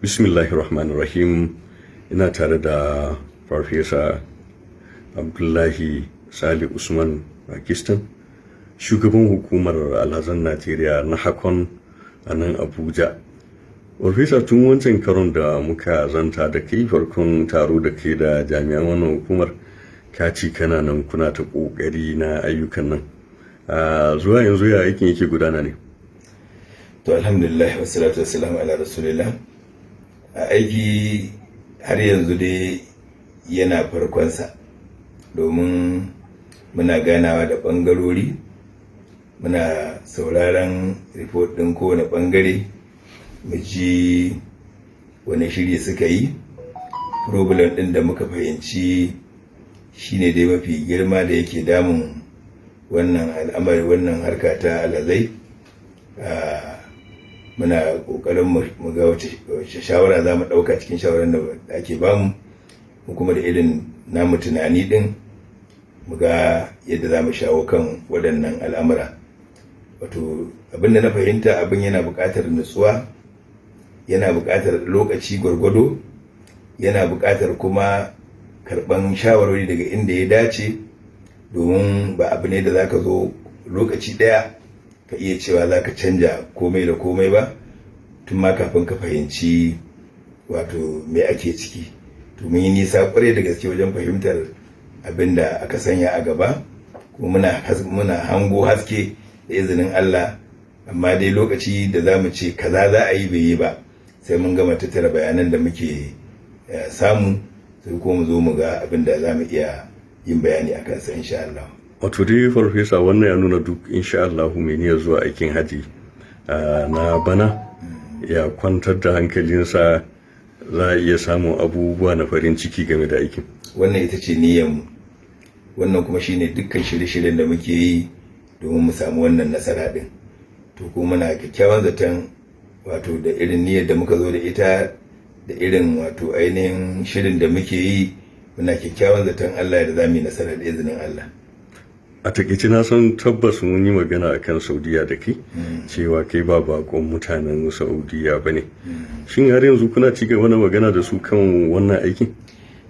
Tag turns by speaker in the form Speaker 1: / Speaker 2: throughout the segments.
Speaker 1: Bismillahirrahmanirrahim. Ina tare da Farfesa Abdullahi Sali Usman Pakistan, shugaban hukumar alhazan Najeriya na Hakon a nan Abuja. Farfesa, tun wancan karon da muka zanta da kai farkon taro da kai da jami'an wannan hukumar, ka ci kana nan kuna ta ƙoƙari na ayyukan nan. Zuwa yanzu ya aikin yake gudana ne?
Speaker 2: To alhamdulillah wassalatu wassalamu ala rasulillah. Aiki har yanzu dai yana farkonsa, domin muna ganawa da ɓangarori, muna sauraron report ɗin kowane ɓangare, mu ji wani shiri suka yi. Problem ɗin da muka fahimci shine dai mafi girma da yake damun wannan al'amari, wannan harka ta alhazai. Muna ƙoƙarin mu ga wace shawara za mu ɗauka cikin shawarar da ake bamu, mu kuma da irin namu tunani ɗin mu ga yadda za mu shawo kan waɗannan al'amura. Wato abinda na fahimta, abin yana buƙatar nutsuwa, yana buƙatar lokaci gwargwado, yana buƙatar kuma karɓan shawarwari daga inda ya dace, domin ba abu ne da za ka zo lokaci ɗaya ka iya cewa za ka canja komai da komai ba, tun ma kafin ka fahimci wato me ake ciki. To mun yi nisa kwarai da gaske wajen fahimtar abin da aka sanya a gaba, kuma muna hango haske da izinin Allah, amma dai lokaci da za mu ce kaza za a yi bai yi ba, sai mun gama tattara bayanan da muke samu, sai kuma mu zo mu ga abin da za mu iya yin bayani a kansa insha Allah.
Speaker 1: Wato dai Farfesa, wannan ya nuna duk insha Allahu mai niyyar zuwa aikin haji na bana ya kwantar da hankalinsa, za a iya samun abubuwa na farin ciki game da aikin.
Speaker 2: Wannan ita ce niyyarmu, wannan kuma shine dukkan shirye-shiryen da muke yi domin mu samu wannan nasara din. To kuma muna kyakkyawan zaton, wato da irin niyyar da muka zo da ita, da irin wato ainihin shirin da muke yi, muna kyakkyawan zaton Allah da za mu yi nasara da izinin Allah.
Speaker 1: A takaice na san tabbas mun yi magana akan Saudiya da kai, cewa kai ba bakon mutanen Saudiya ba ne. Shin har yanzu kuna ci gaba da magana da su kan wannan aikin?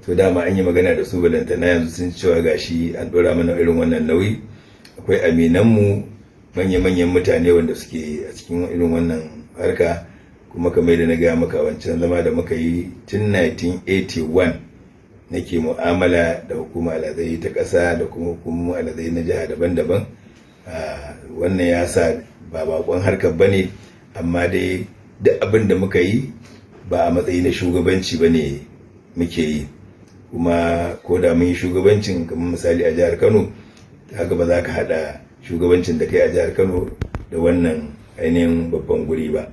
Speaker 2: To dama an yi magana da su, balantana yanzu sun cewa gashi an ɗora mana irin wannan nauyi. Akwai aminanmu, manya-manyan mutane wanda suke a cikin irin wannan harka, kuma kamar da na gaya maka wancan zama da muka yi tun 1981 nake mu'amala da hukumar alhazai ta ƙasa da kuma hukumar alhazai na jiha daban-daban. Wannan ya sa ba bakon harkar ba ne, amma dai duk abin da muka yi ba a matsayi na shugabanci ba ne muke yi. Kuma ko da mun yi shugabancin, kamar misali a jihar Kano, haka ba za ka haɗa shugabancin da kai a jihar Kano da wannan ainihin babban guri ba.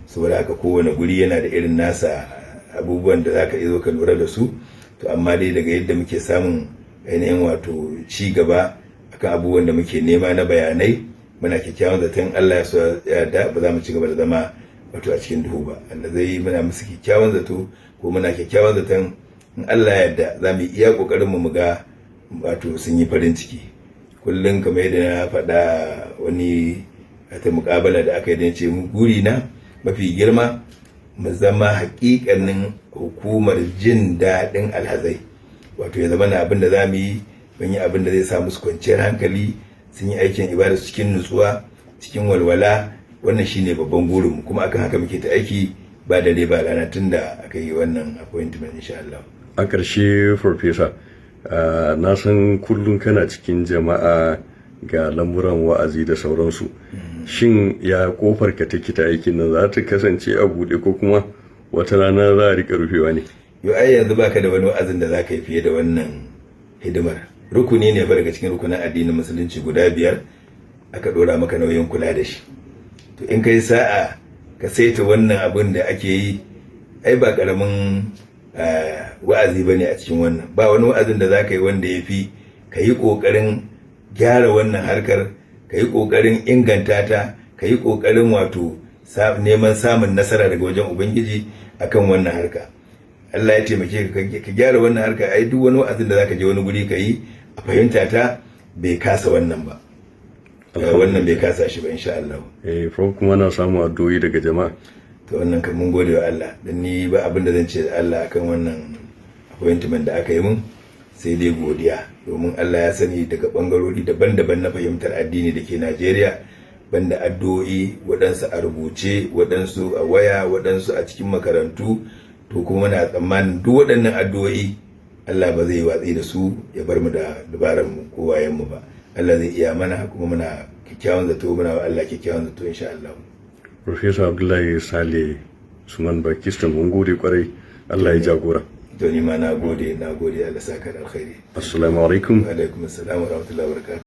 Speaker 2: Saboda haka kowane guri yana da irin nasa abubuwan da za ka zo ka lura da su. To amma dai daga yadda muke samun ainihin wato ci gaba akan abubuwan da muke nema na bayanai, muna kyakkyawan zaton Allah ya so ya da ba za mu ci gaba da zama wato a cikin duhu ba. Allah zai muna musu kyakkyawan zato, ko muna kyakkyawan zaton in Allah ya yarda za mu iya kokarin mu ga wato sun yi farin ciki. Kullum kamar yadda na faɗa wani ta muƙabala da aka yi, da ce mu guri na mafi girma mu zama haƙiƙanin hukumar jin daɗin alhazai. Wato ya zama na abin da za mu yi, mun yi abin da zai sa musu kwanciyar hankali, sun yi aikin ibada cikin nutsuwa, cikin walwala. Wannan shine babban burinmu, kuma akan haka muke ta aiki ba dare ba rana tun da aka yi wannan appointment insha Allah.
Speaker 1: A ƙarshe Farfesa, na san kullum kana cikin jama'a ga lamuran wa'azi da sauransu. Shin ya kofar ka take ta aikin nan za ta kasance a buɗe, ko kuma wata rana za a rika rufewa ne?
Speaker 2: Yo ai yanzu baka da wani wa'azin da zaka yi fiye da wannan hidimar. Rukuni ne fa daga cikin rukunin addinin musulunci guda 5 aka dora maka nauyin kula da shi. To in kai sa'a ka saita wannan abin da ake yi, ai ba karamin wa'azi bane a cikin wannan. Ba wani wa'azin da zaka yi wanda yafi ka yi kokarin gyara wannan harkar, ka yi kokarin inganta ta, ka yi kokarin wato neman samun nasara daga wajen Ubangiji akan wannan harka. Allah ya taimake ka gyara wannan harka. Ai duk wani wa'azin da zaka je wani guri ka yi, a fahimta ta bai kasa wannan ba. wannan bai kasa shi ba insha Allah.
Speaker 1: Kuma na samu addu'o'i daga jama'a.
Speaker 2: to wannan kan mun gode wa Allah, dan ni ba abin da zan ce da Allah akan wannan appointment da aka yi mun sai dai godiya, domin Allah ya sani daga bangarori daban-daban na fahimtar addini da ke Najeriya, banda addu'o'i, waɗansu a rubuce, waɗansu a waya, waɗansu a cikin makarantu, to kuma muna tsammanin duk waɗannan addu'o'i Allah ba zai watsi da su ya bar mu da dabarar mu ko wayen mu ba. Allah zai iya mana, kuma muna kyakkyawan zato, muna wa Allah kyakkyawan zato insha Allah.
Speaker 1: Professor Abdullahi Sale Usman Pakistan, mun gode kwarai, Allah ya jagora.
Speaker 2: To ni ma na gode Allah saka da alkhairi.
Speaker 1: Assalamu alaikum.
Speaker 2: Wa alaikum assalam wa rahmatullahi wa barakatuh.